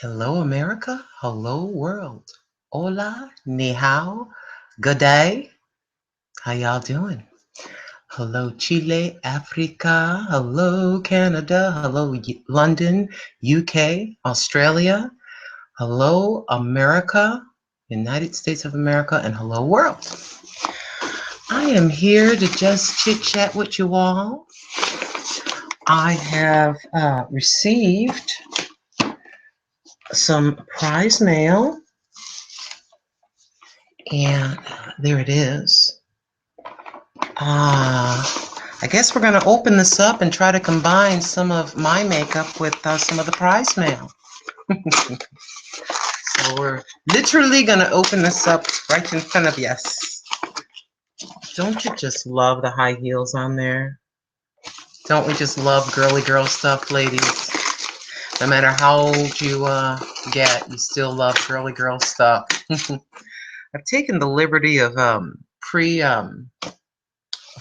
Hello, America. Hello, world. Hola, ni hao. Good day. How y'all doing? Hello, Chile, Africa. Hello, Canada. Hello, London, UK, Australia. Hello, America, United States of America, and hello, world. I am here to just chit chat with you all. I have received some prize mail, and there it is. I guess we're going to open this up and try to combine some of my makeup with some of the prize mail. So we're literally going to open this up right in front of us. Don't you just love the high heels on there? Don't we just love girly girl stuff, ladies? No matter how old you get, you still love girly girl stuff. I've taken the liberty of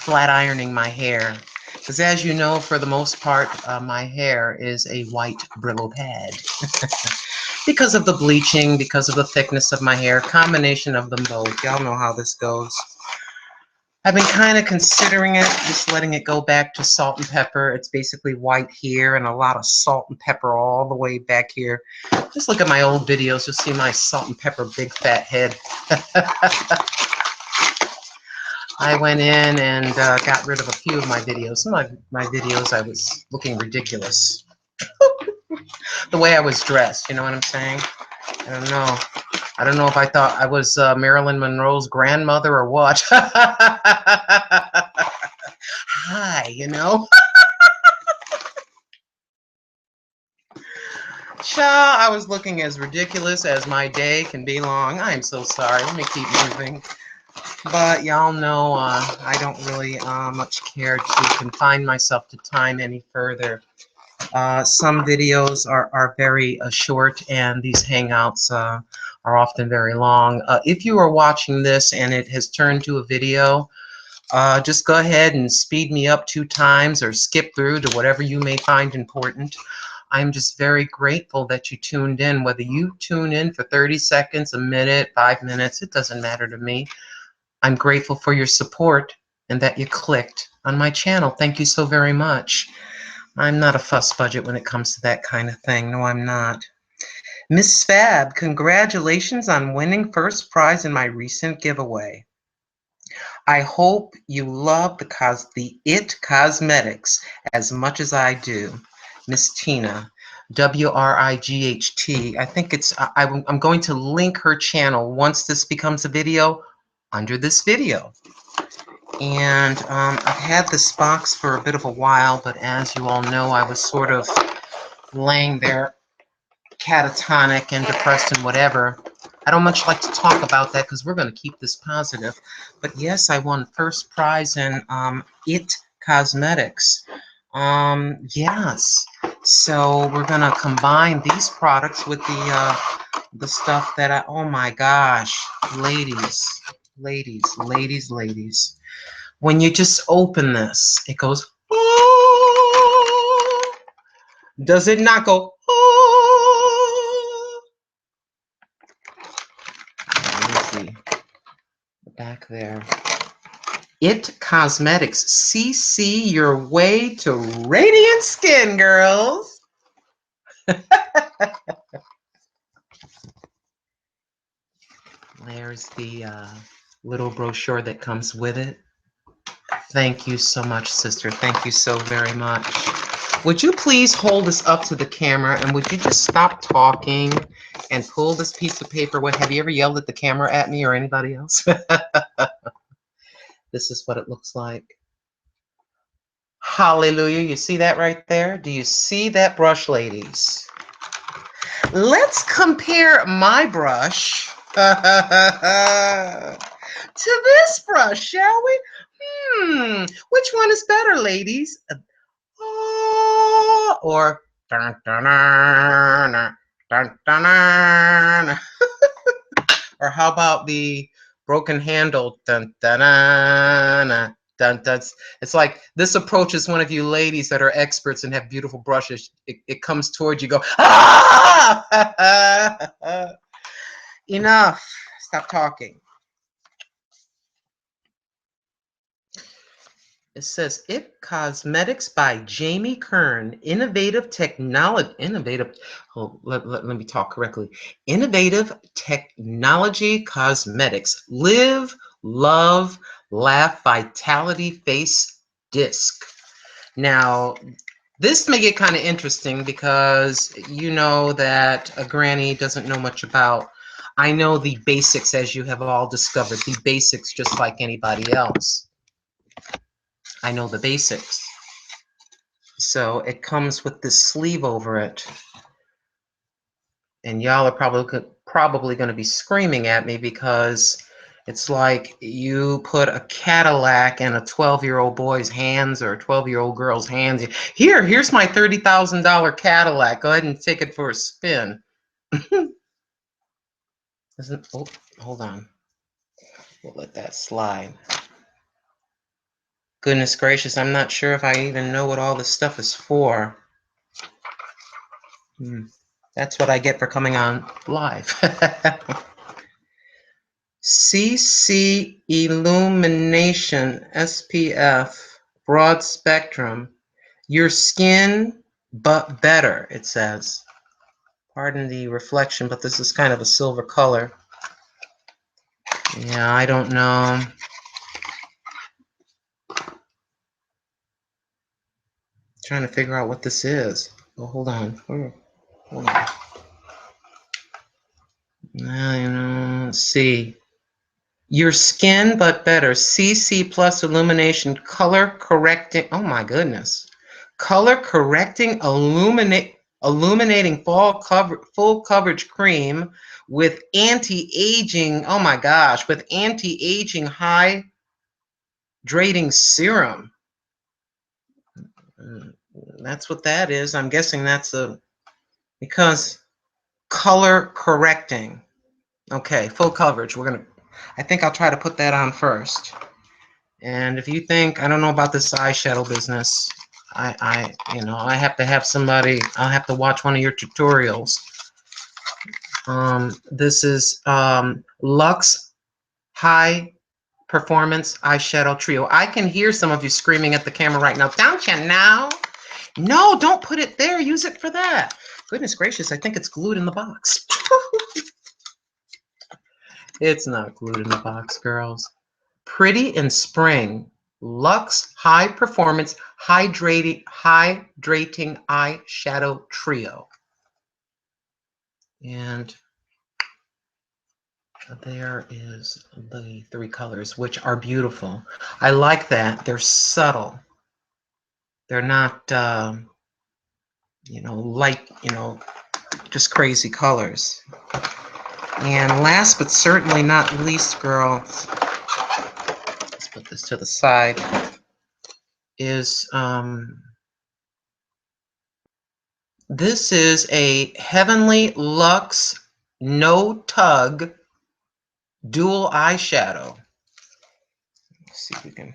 flat ironing my hair, because as you know, for the most part, my hair is a white Brillo pad. Because of the bleaching, because of the thickness of my hair, combination of them both. Y'all know how this goes. I've been kind of considering it, just letting it go back to salt and pepper. It's basically white here and a lot of salt and pepper all the way back here. Just look at my old videos, you'll see my salt and pepper big fat head. I went in and got rid of a few of my videos. Some of my videos I was looking ridiculous. The way I was dressed, you know what I'm saying? I don't know. I don't know if I thought I was Marilyn Monroe's grandmother or what. Hi, you know? Cha, I was looking as ridiculous as my day can be long. I'm so sorry. Let me keep moving. But y'all know I don't really much care to confine myself to time any further. Some videos are very short, and these hangouts are often very long. If you are watching this and it has turned to a video, just go ahead and speed me up 2 times or skip through to whatever you may find important. I'm just very grateful that you tuned in. Whether you tune in for 30 seconds, a minute, 5 minutes, it doesn't matter to me. I'm grateful for your support and that you clicked on my channel. Thank you so very much. I'm not a fuss budget when it comes to that kind of thing. No, I'm not. Miss Fab, congratulations on winning first prize in my recent giveaway. I hope you love the IT Cosmetics as much as I do. Miss Tina, WRIGHT. I think it's, I'm going to link her channel once this becomes a video under this video. And I've had this box for a bit of a while, but as you all know, I was sort of laying there catatonic and depressed and whatever. I don't much like to talk about that because we're going to keep this positive. But yes, I won first prize in IT Cosmetics. Yes. So we're going to combine these products with the stuff that oh my gosh, ladies, ladies, ladies, ladies. When you just open this, it goes, oh! Does it not go, oh? Let me see. Back there. IT Cosmetics. CC your way to radiant skin, girls. There's the little brochure that comes with it. Thank you so much, sister. Thank you so very much. Would you please hold this up to the camera, and would you just stop talking and pull this piece of paper? What, have you ever yelled at the camera at me or anybody else? This is what it looks like. Hallelujah. You see that right there? Do you see that brush, ladies? Let's compare my brush to this brush, shall we? Which one is better, ladies? Or dun, dun, dun, dun, dun, dun. Or how about the broken handle? Dun, dun, dun, That's it's like this approaches one of you ladies that are experts and have beautiful brushes. It comes towards you, go, ah! Enough. Stop talking. It says It Cosmetics by Jamie Kern. Innovative technology. Oh, let me talk correctly. Innovative technology cosmetics. Live, love, laugh, vitality face disc. Now, this may get kind of interesting because you know that a granny doesn't know much about. I know the basics, as you have all discovered, the basics just like anybody else. I know the basics. So it comes with this sleeve over it. And y'all are probably going to be screaming at me because it's like you put a Cadillac in a 12-year-old boy's hands or a 12-year-old girl's hands. Here's my $30,000 Cadillac. Go ahead and take it for a spin. Oh, hold on. We'll let that slide. Goodness gracious, I'm not sure if I even know what all this stuff is for. That's what I get for coming on live. CC Illumination SPF Broad Spectrum. Your skin, but better, it says. Pardon the reflection, but this is kind of a silver color. Yeah, I don't know. Trying to figure out what this is. Oh, hold on. Hold on. Let's see. Your skin, but better. CC plus illumination, color correcting. Oh my goodness. Color correcting, illuminating full coverage cream with anti-aging. Oh my gosh, with anti-aging hydrating serum. That's what that is. I'm guessing that's because color correcting. Okay, full coverage. I think I'll try to put that on first. And if you think I don't know about this eyeshadow business, I have to have somebody. I'll have to watch one of your tutorials. This is Luxe High Performance Eyeshadow Trio. I can hear some of you screaming at the camera right now. Don't you know? No, don't put it there. Use it for that. Goodness gracious, I think it's glued in the box. It's not glued in the box, girls. Pretty in Spring, Luxe High Performance Hydrating Eyeshadow Trio. And there is the 3 colors, which are beautiful. I like that. They're subtle. They're not, light, just crazy colors. And last but certainly not least, girls, let's put this to the side, is this is a Heavenly Luxe No Tug Dual Eyeshadow. Let's see if we can.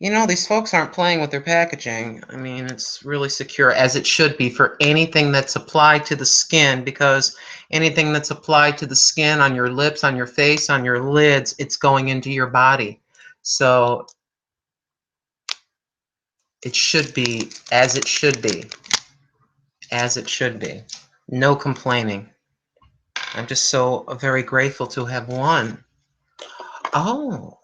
These folks aren't playing with their packaging. I mean, it's really secure, as it should be for anything that's applied to the skin, because anything that's applied to the skin, on your lips, on your face, on your lids, it's going into your body. So it should be as it should be. As it should be. No complaining. I'm just so very grateful to have won. Oh.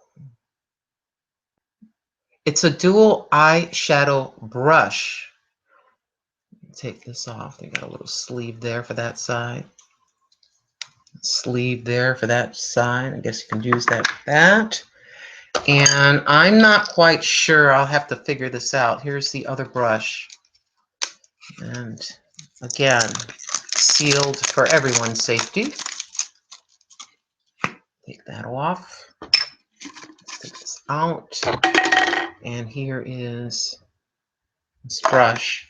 It's a dual eyeshadow brush. Take this off. They got a little sleeve there for that side. Sleeve there for that side. I guess you can use that for that. And I'm not quite sure. I'll have to figure this out. Here's the other brush. And again, sealed for everyone's safety. Take that off. Let's take this out. And here is this brush,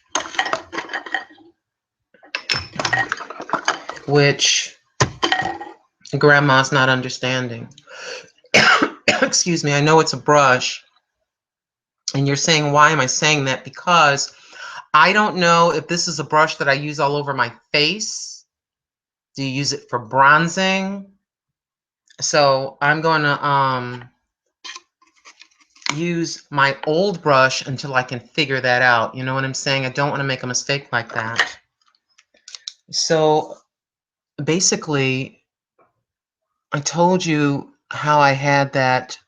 which Grandma's not understanding. Excuse me, I know it's a brush, And you're saying, why am I saying that? Because I don't know if this is a brush that I use all over my face. Do you use it for bronzing? So I'm going to use my old brush until I can figure that out. You know what I'm saying? I don't want to make a mistake like that. So basically, I told you how I had that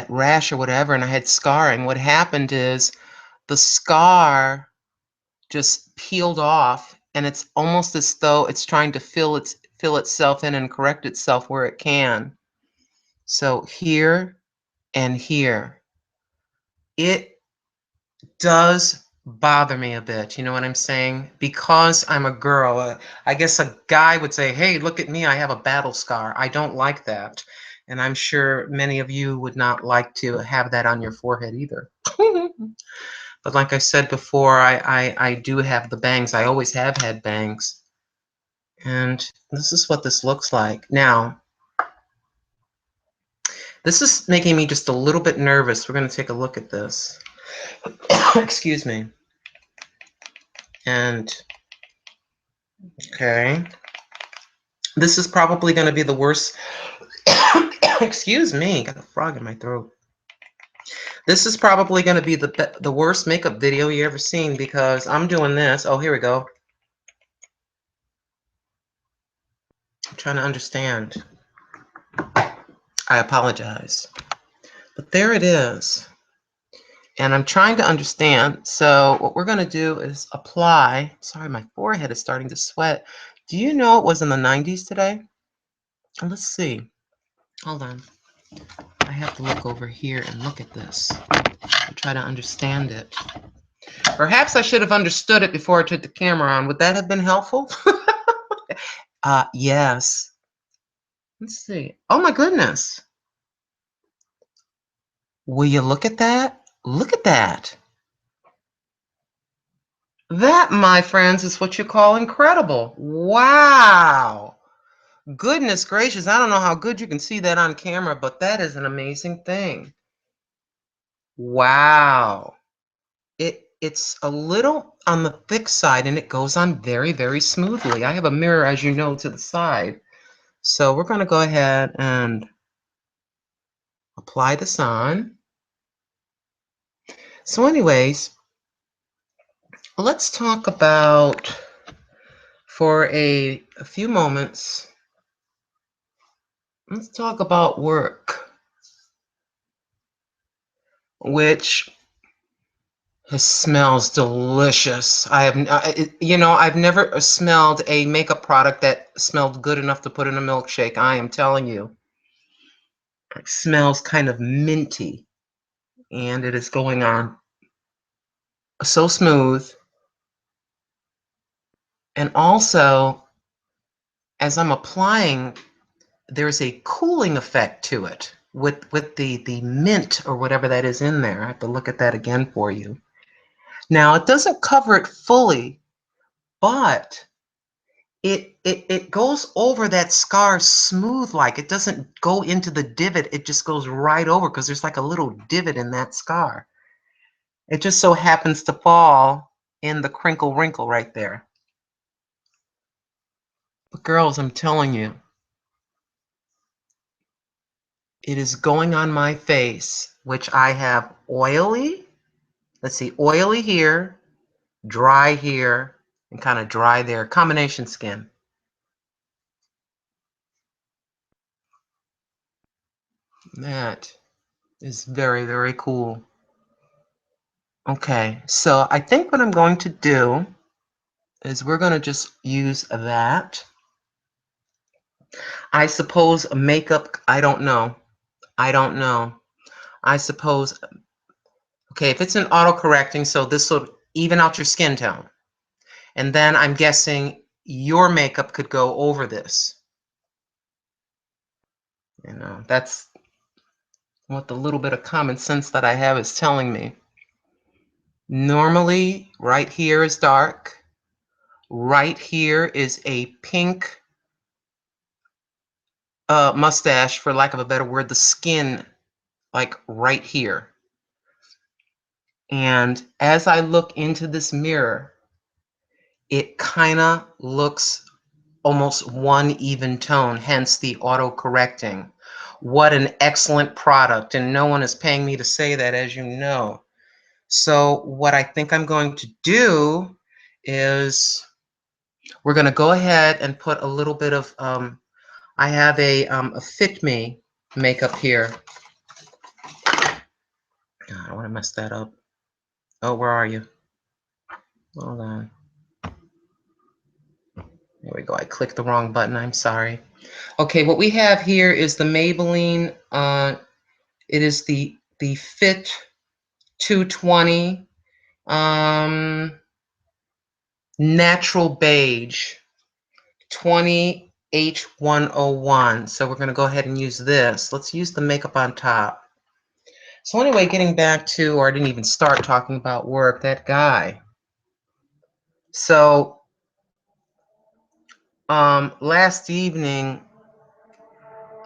rash or whatever, and I had scarring. What happened is the scar just peeled off, and it's almost as though it's trying to fill itself in and correct itself where it can. So here and here, it does bother me a bit. You know what I'm saying? Because I'm a girl. I guess a guy would say, hey, look at me, I have a battle scar. I don't like that. And I'm sure many of you would not like to have that on your forehead either. But like I said before, I do have the bangs. I always have had bangs. And this is what this looks like. Now, this is making me just a little bit nervous. We're going to take a look at this. Excuse me. And, okay. This is probably going to be the worst. Excuse me, got a frog in my throat. This is probably going to be the worst makeup video you ever seen, because I'm doing this. Oh, here we go. I'm trying to understand. I apologize. But there it is. And I'm trying to understand. So what we're going to do is apply. Sorry, my forehead is starting to sweat. Do you know it was in the 90s today? Let's see. Hold on. I have to look over here and look at this. I try to understand it. Perhaps I should have understood it before I took the camera on. Would that have been helpful? Yes. Let's see. Oh my goodness. Will you look at that? Look at that. That, my friends, is what you call incredible. Wow. Goodness gracious. I don't know how good you can see that on camera, but that is an amazing thing. Wow. It's a little on the thick side, and it goes on very, very smoothly. I have a mirror, as you know, to the side. So we're going to go ahead and apply this on. So anyways, let's talk about, for a few moments, let's talk about work, which smells delicious. I've never smelled a makeup product that smelled good enough to put in a milkshake. I am telling you. It smells kind of minty, and it is going on so smooth. And also, as I'm applying, there's a cooling effect to it with the mint or whatever that is in there. I have to look at that again for you. Now, it doesn't cover it fully, but it goes over that scar smooth, like it doesn't go into the divot. It just goes right over, because there's like a little divot in that scar. It just so happens to fall in the crinkle wrinkle right there. But girls, I'm telling you, it is going on my face, which I have oily. Let's see, oily here, dry here, and kind of dry there. Combination skin. That is very, very cool. Okay, so I think what I'm going to do is we're going to just use that. I suppose makeup, I don't know. I don't know. I suppose, okay, if it's an auto-correcting, so this will even out your skin tone. And then I'm guessing your makeup could go over this. You know, that's what the little bit of common sense that I have is telling me. Normally, right here is dark. Right here is a pink mustache, for lack of a better word, the skin, like right here. And as I look into this mirror, it kind of looks almost one even tone, hence the auto correcting. What an excellent product, and no one is paying me to say that, as you know. So what I think I'm going to do is we're going to go ahead and put a little bit of, I have a Fit Me makeup here. I don't want to mess that up. Oh, where are you? Hold on. There we go. I clicked the wrong button. I'm sorry. Okay, what we have here is the Maybelline. It is the Fit 220 Natural Beige 20H101. So we're going to go ahead and use this. Let's use the makeup on top. So anyway, getting back to, or I didn't even start talking about work, that guy. So last evening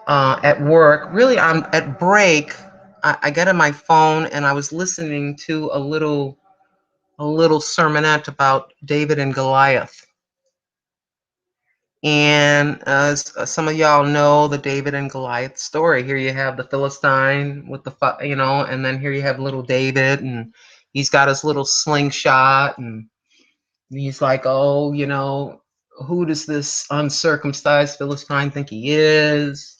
at work, really I'm at break, I got on my phone and I was listening to a little sermonette about David and Goliath. And as some of y'all know, the David and Goliath story. Here you have the Philistine with the, and then here you have little David, and he's got his little slingshot, and he's like, oh, who does this uncircumcised Philistine think he is?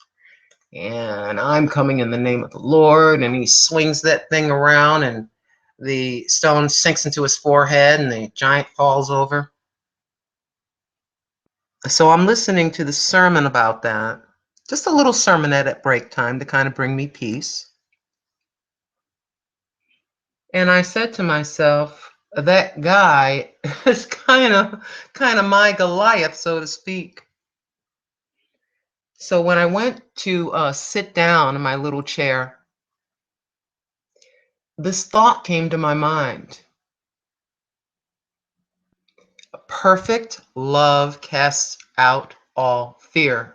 And I'm coming in the name of the Lord. And he swings that thing around, and the stone sinks into his forehead, and the giant falls over. So I'm listening to the sermon about that. Just a little sermonette at break time to kind of bring me peace. And I said to myself, that guy is kind of my Goliath, so to speak. So when I went to sit down in my little chair, this thought came to my mind. Perfect love casts out all fear.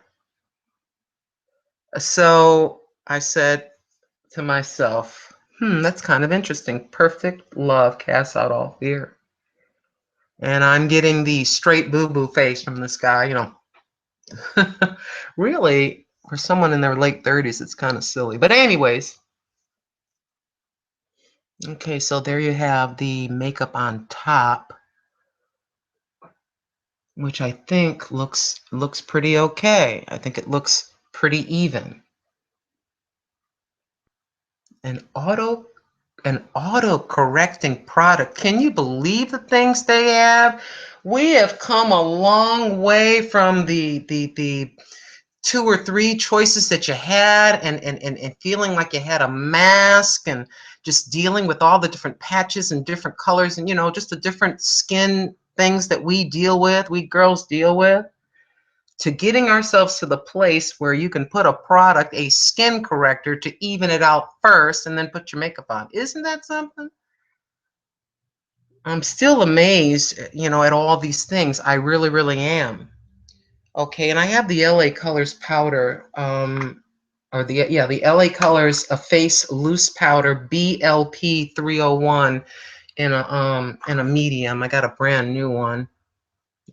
So I said to myself, that's kind of interesting. Perfect love casts out all fear. And I'm getting the straight boo-boo face from this guy, Really, for someone in their late 30s, it's kind of silly. But anyways, okay, so there you have the makeup on top, which I think looks pretty okay. I think it looks pretty even. An auto correcting product. Can you believe the things they have? We have come a long way from the two or three choices that you had, and feeling like you had a mask, and just dealing with all the different patches and different colors, and just the different skin things that we girls deal with, to getting ourselves to the place where you can put a product, a skin corrector, to even it out first and then put your makeup on. Isn't that something? I'm still amazed, at all these things. I really, really am. Okay, and I have the LA Colors powder, or the LA Colors a face loose powder BLP 301 in a medium. I got a brand new one,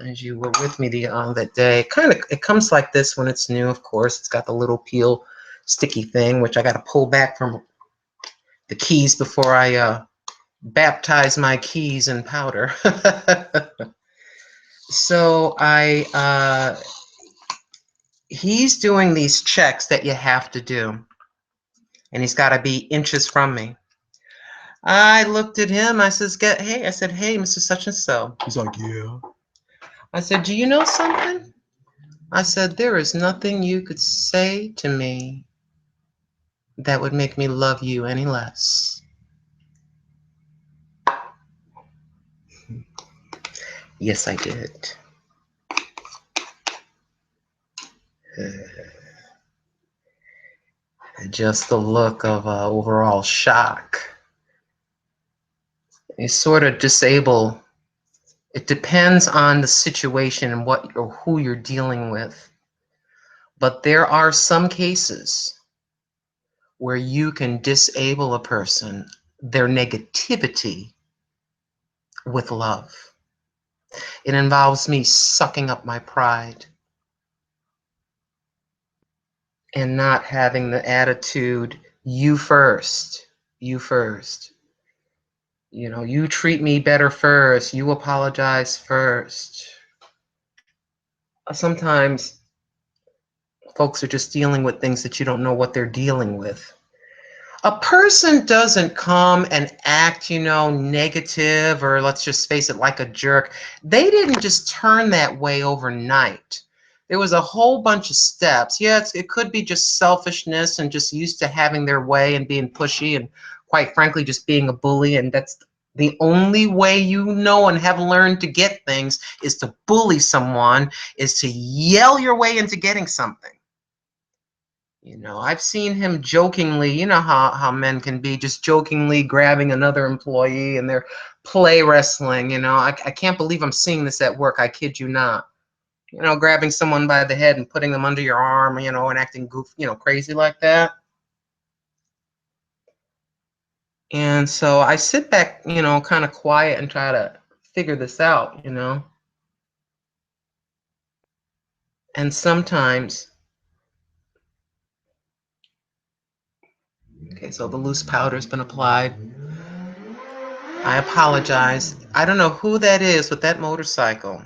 as you were with me that day. It comes like this when it's new. Of course, it's got the little peel sticky thing, which I got to pull back from the keys before I baptize my keys in powder. So he's doing these checks that you have to do, and he's got to be inches from me. I looked at him. I said, hey, Mr. Such and So. He's like, yeah. I said, do you know something? I said, there is nothing you could say to me that would make me love you any less. Yes, I did. Just the look of overall shock. You sort of disable. It depends on the situation and what or who you're dealing with. But there are some cases where you can disable a person their negativity with love. It involves me sucking up my pride and not having the attitude, you first, you first. You know, you treat me better first, you apologize first. Sometimes folks are just dealing with things that you don't know what they're dealing with. A person doesn't come and act, you know, negative, or let's just face it, like a jerk. They didn't just turn that way overnight. There was a whole bunch of steps. Yeah, it could be just selfishness and just used to having their way and being pushy and quite frankly just being a bully. And that's the only way you know and have learned to get things is to bully someone, is to yell your way into getting something. You know, I've seen him jokingly, you know how men can be, just jokingly grabbing another employee and they're play wrestling. You know, I can't believe I'm seeing this at work. I kid you not. You know, grabbing someone by the head and putting them under your arm, you know, and acting crazy like that. And so I sit back, you know, kind of quiet and try to figure this out, you know. And sometimes, okay, so the loose powder's been applied. I apologize. I don't know who that is with that motorcycle,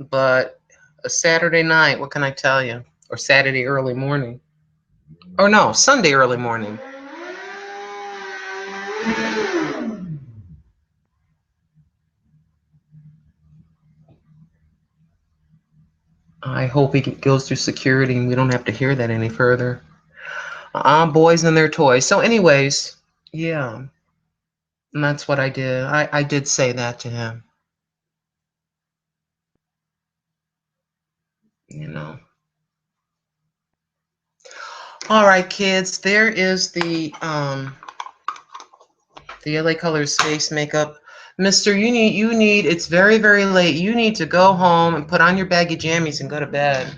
but a Saturday night, what can I tell you? Or Saturday early morning. Or no, Sunday early morning. I hope he goes through security and we don't have to hear that any further. Boys and their toys. So anyways, yeah, and that's what I did. I did say that to him, you know. All right, kids, there is the LA Colors face makeup. Mister, you need, it's very, very late. You need to go home and put on your baggy jammies and go to bed.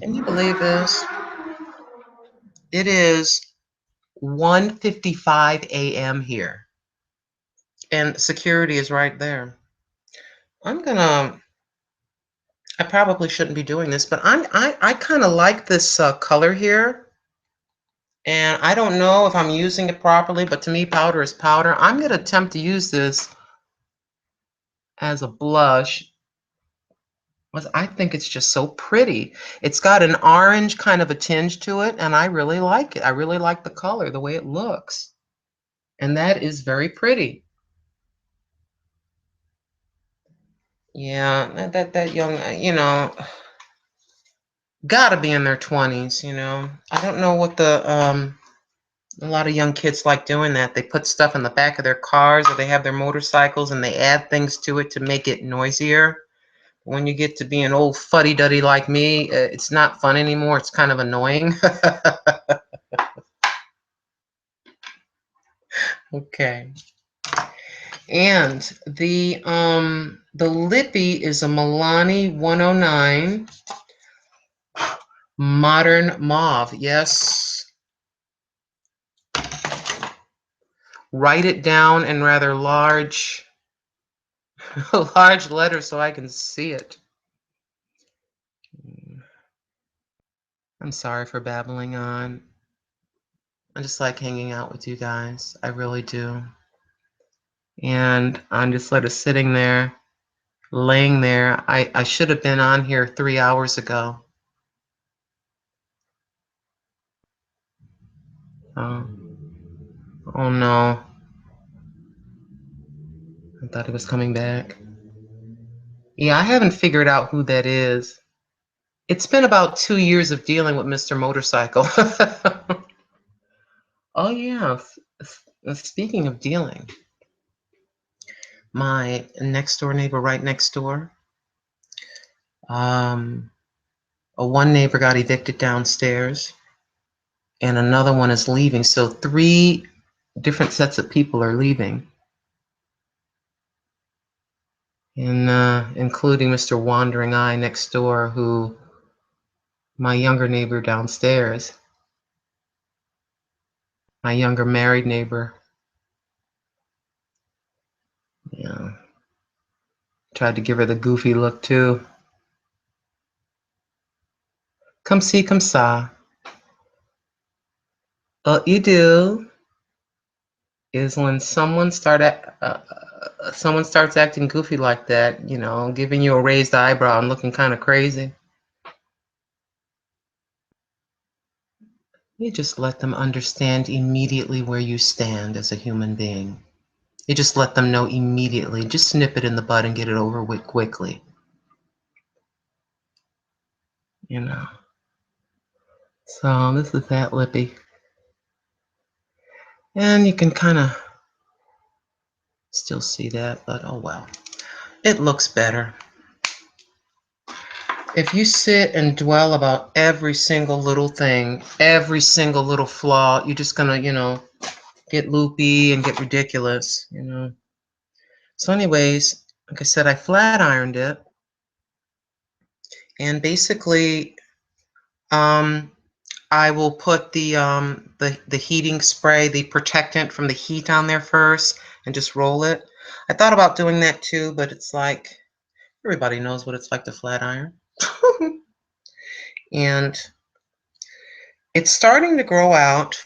Can you believe this? It is 1:55 a.m. here. And security is right there. I probably shouldn't be doing this, but I kind of like this color here. And I don't know if I'm using it properly, but to me, powder is powder. I'm going to attempt to use this as a blush. I think it's just so pretty. It's got an orange kind of a tinge to it, and I really like it. I really like the color, the way it looks. And that is very pretty. Yeah, that young, you know, gotta be in their 20s, you know. I don't know what a lot of young kids like doing that. They put stuff in the back of their cars or they have their motorcycles and they add things to it to make it noisier. When you get to be an old fuddy-duddy like me, it's not fun anymore. It's kind of annoying. Okay. And the lippy is a Milani 109 Modern Mauve. Yes. Write it down in rather large large letters so I can see it. I'm sorry for babbling on. I just like hanging out with you guys. I really do. And I'm just sort of sitting there, laying there. I should have been on here 3 hours ago. Oh, oh no. I thought he was coming back. Yeah, I haven't figured out who that is. It's been about 2 years of dealing with Mr. Motorcycle. Oh yeah. Speaking of dealing, my next door neighbor right next door, um, one neighbor got evicted downstairs and another one is leaving. So 3 different sets of people are leaving, and including Mr. Wandering Eye next door, who my younger neighbor downstairs. My younger married neighbor. Yeah. Tried to give her the goofy look too. Come see, come saw. What you do is when someone someone starts acting goofy like that, you know, giving you a raised eyebrow and looking kind of crazy, you just let them understand immediately where you stand as a human being. You just let them know immediately. Just nip it in the bud and get it over with quickly. You know. So this is that lippy. And you can kind of still see that, but oh well. It looks better. If you sit and dwell about every single little thing, every single little flaw, you're just gonna, you know, get loopy and get ridiculous, you know. So anyways, like I said, I flat ironed it. And basically, I will put the heating spray, the protectant from the heat on there first and just roll it. I thought about doing that too, but it's like everybody knows what it's like to flat iron. And it's starting to grow out.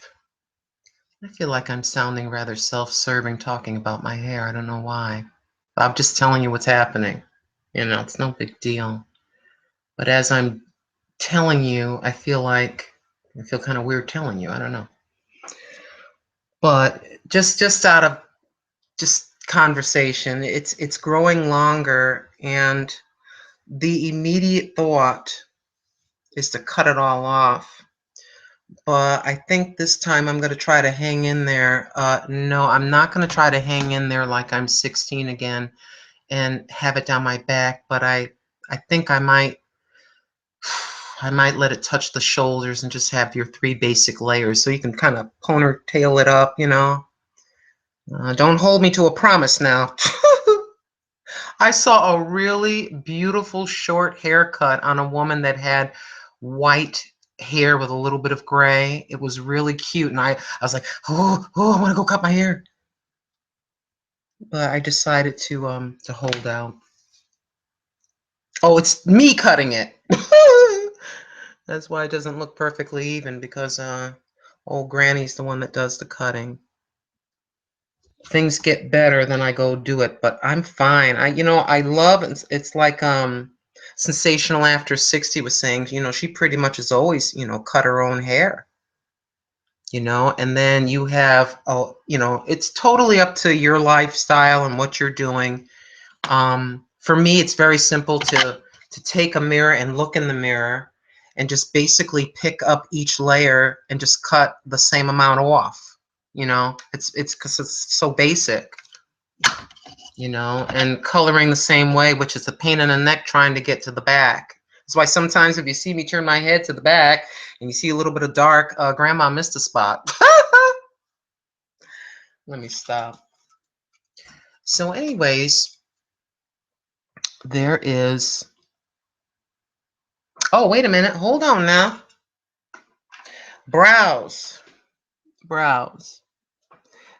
I feel like I'm sounding rather self-serving talking about my hair. I don't know why. I'm just telling you what's happening. You know, it's no big deal. But as I'm telling you, I feel kind of weird telling you. I don't know. But just out of just conversation, it's growing longer, and the immediate thought is to cut it all off. But I think this time I'm going to try to hang in there. No, I'm not going to try to hang in there like I'm 16 again and have it down my back, but I think I might let it touch the shoulders and just have your 3 basic layers so you can kind of ponytail it up, you know. Don't hold me to a promise now. I saw a really beautiful short haircut on a woman that had white hair with a little bit of gray. It was really cute, and I was like, oh, I want to go cut my hair. But I decided to hold out. Oh, it's me cutting it. That's why it doesn't look perfectly even, because old Granny's the one that does the cutting. Things get better, then I go do it, but I'm fine. I love it's like Sensational After 60 was saying, you know, she pretty much has always, you know, cut her own hair. You know, and then you have, oh, you know, it's totally up to your lifestyle and what you're doing. For me, it's very simple to take a mirror and look in the mirror and just basically pick up each layer and just cut the same amount off. You know, it's because it's so basic. You know, and coloring the same way, which is a pain in the neck trying to get to the back. That's why sometimes if you see me turn my head to the back and you see a little bit of dark, Grandma missed a spot. Let me stop. So anyways, there is, oh, wait a minute. Hold on now. Brows. Brows.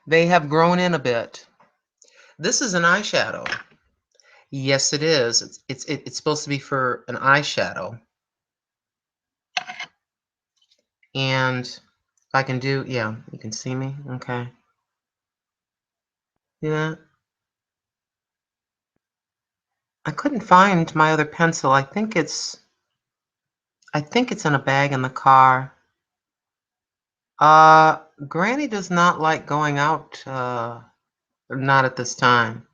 They have grown in a bit. This is an eyeshadow. Yes, it is. It's supposed to be for an eyeshadow. And if I can do, yeah, you can see me. Okay. Yeah. I couldn't find my other pencil. I think it's in a bag in the car. Granny does not like going out, not at this time.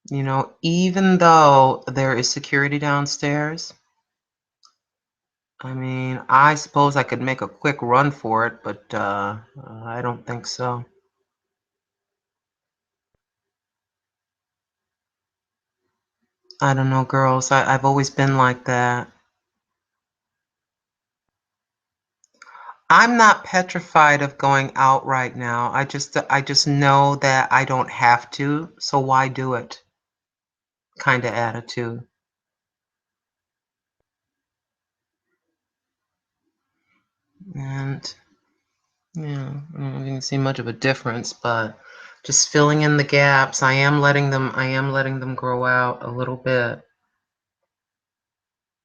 You know, even though there is security downstairs. I mean, I suppose I could make a quick run for it, but I don't think so. I don't know, girls. I've always been like that. I'm not petrified of going out right now. I just know that I don't have to, so why do it? Kind of attitude. And Yeah, I don't even see much of a difference, but just filling in the gaps. I am letting them grow out a little bit.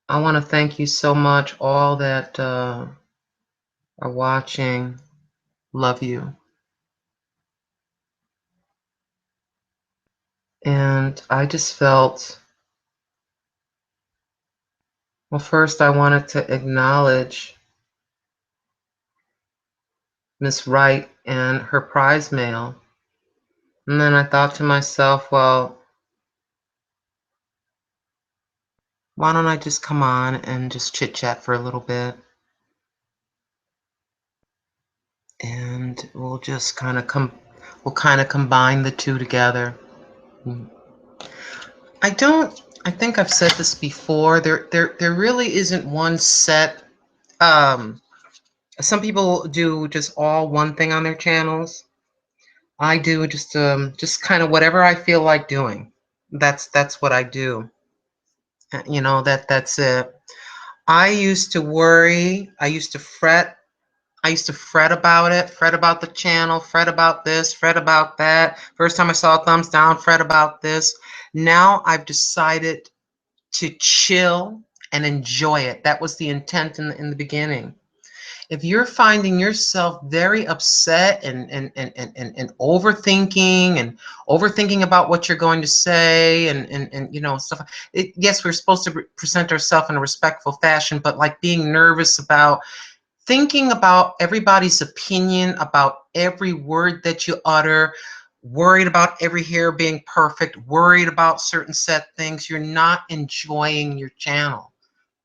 I want to thank you so much, all that are watching. Love you. And I just felt, well, first I wanted to acknowledge Miss Wright and her prize mail. And then I thought to myself, well, why don't I just come on and just chit chat for a little bit? And we'll kind of combine the two together. I don't, I think I've said this before. There really isn't one set. Um, some people do just all one thing on their channels. I do just kind of whatever I feel like doing. That's what I do. That's it. I used to worry. I used to fret. I used to fret about it, fret about the channel, fret about this, fret about that. First time I saw a thumbs down, fret about this. Now I've decided to chill and enjoy it. That was the intent in the beginning. If you're finding yourself very upset and overthinking about what you're going to say and stuff, yes, we're supposed to present ourselves in a respectful fashion, but like being nervous about thinking about everybody's opinion about every word that you utter, worried about every hair being perfect, worried about certain set things, you're not enjoying your channel.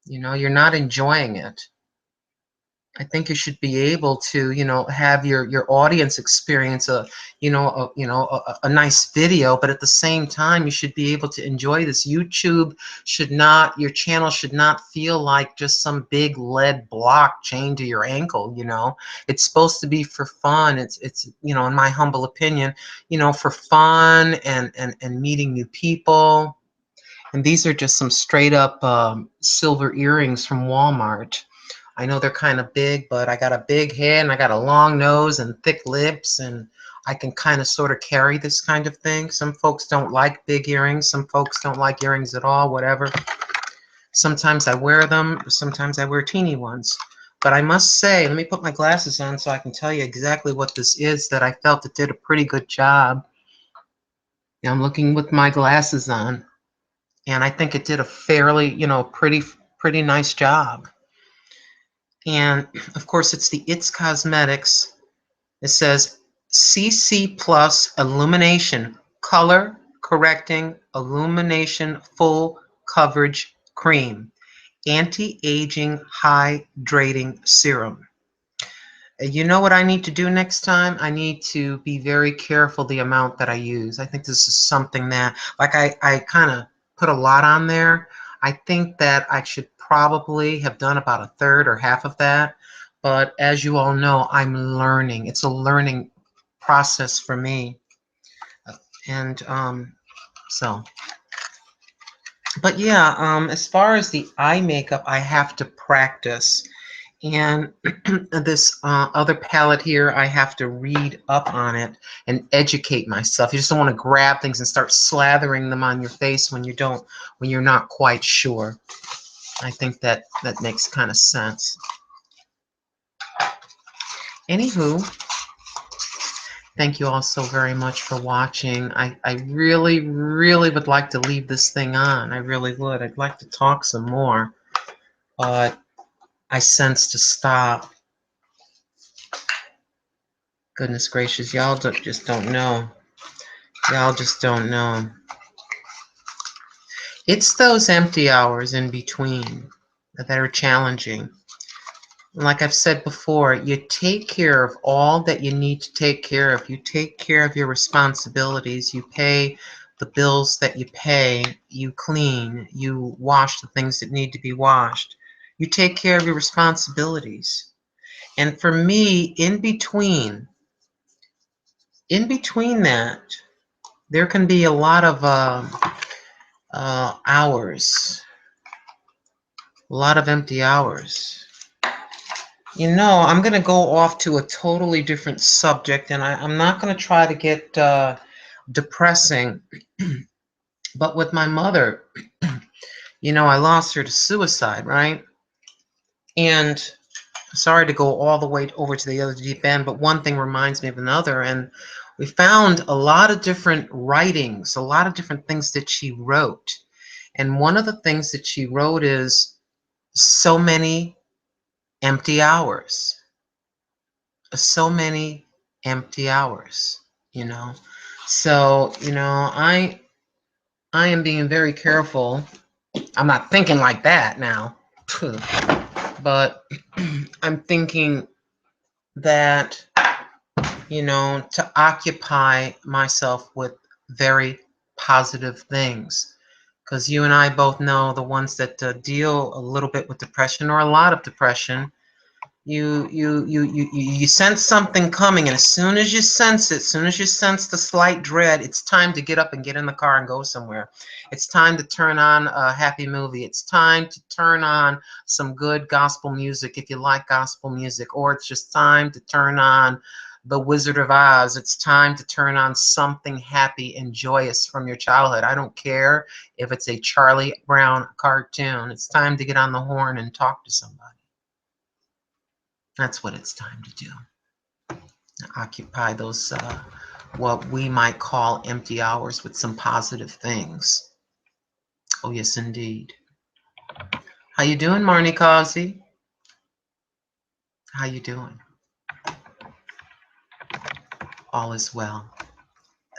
You're not enjoying it. I think you should be able to, have your audience experience a nice video, but at the same time, you should be able to enjoy this. Your channel should not feel like just some big lead block chained to your ankle. It's supposed to be for fun. It's in my humble opinion, for fun and meeting new people. And these are just some straight up silver earrings from Walmart. I know they're kind of big, but I got a big head and I got a long nose and thick lips, and I can kind of sort of carry this kind of thing. Some folks don't like big earrings. Some folks don't like earrings at all, whatever. Sometimes I wear them. Sometimes I wear teeny ones. But I must say, let me put my glasses on so I can tell you exactly what this is that I felt it did a pretty good job. I'm looking with my glasses on, and I think it did a fairly, pretty nice job. And of course, it's the It's Cosmetics. It says CC Plus Illumination Color Correcting Illumination Full Coverage Cream, Anti-Aging Hydrating Serum. You know what I need to do next time? I need to be very careful the amount that I use. I think this is something that, like, I kind of put a lot on there. I think that I should probably have done about a third or half of that. But as you all know, I'm learning. It's a learning process for me. And so, but yeah, as far as the eye makeup, I have to practice. And this other palette here, I have to read up on it and educate myself. You just don't want to grab things and start slathering them on your face when you're not quite sure. I think that makes kind of sense. Anywho, thank you all so very much for watching. I really, really would like to leave this thing on. I really would. I'd like to talk some more, but I sense to stop. Goodness gracious, y'all just don't know. Y'all just don't know. It's those empty hours in between that are challenging. Like I've said before, you take care of all that you need to take care of. You take care of your responsibilities. You pay the bills that you pay. You clean. You wash the things that need to be washed. You take care of your responsibilities. And for me, in between that, there can be a lot of hours, a lot of empty hours. You know, I'm going to go off to a totally different subject, and I'm not going to try to get depressing, but with my mother, you know, I lost her to suicide, right? And sorry to go all the way over to the other deep end, but one thing reminds me of another, and we found a lot of different writings, a lot of different things that she wrote. And one of the things that she wrote is so many empty hours. So many empty hours, you know. So, you know, I am being very careful. I'm not thinking like that now. But I'm thinking that, you know, to occupy myself with very positive things. Because you and I both know the ones that deal a little bit with depression or a lot of depression. You sense something coming, and as soon as you sense it, as soon as you sense the slight dread, it's time to get up and get in the car and go somewhere. It's time to turn on a happy movie. It's time to turn on some good gospel music if you like gospel music, or it's just time to turn on The Wizard of Oz. It's time to turn on something happy and joyous from your childhood. I don't care if it's a Charlie Brown cartoon. It's time to get on the horn and talk to somebody. That's what it's time to do. Occupy those, what we might call empty hours with some positive things. Oh, yes, indeed. How you doing, Marnie Causey? How you doing? All is well.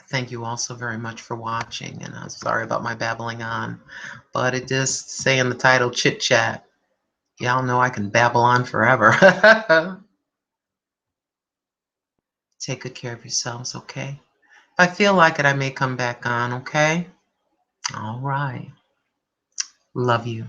Thank you all so very much for watching, and I'm sorry about my babbling on, but it does say in the title, Chit Chat. Y'all know I can babble on forever. Take good care of yourselves, okay? If I feel like it, I may come back on, okay? All right. Love you.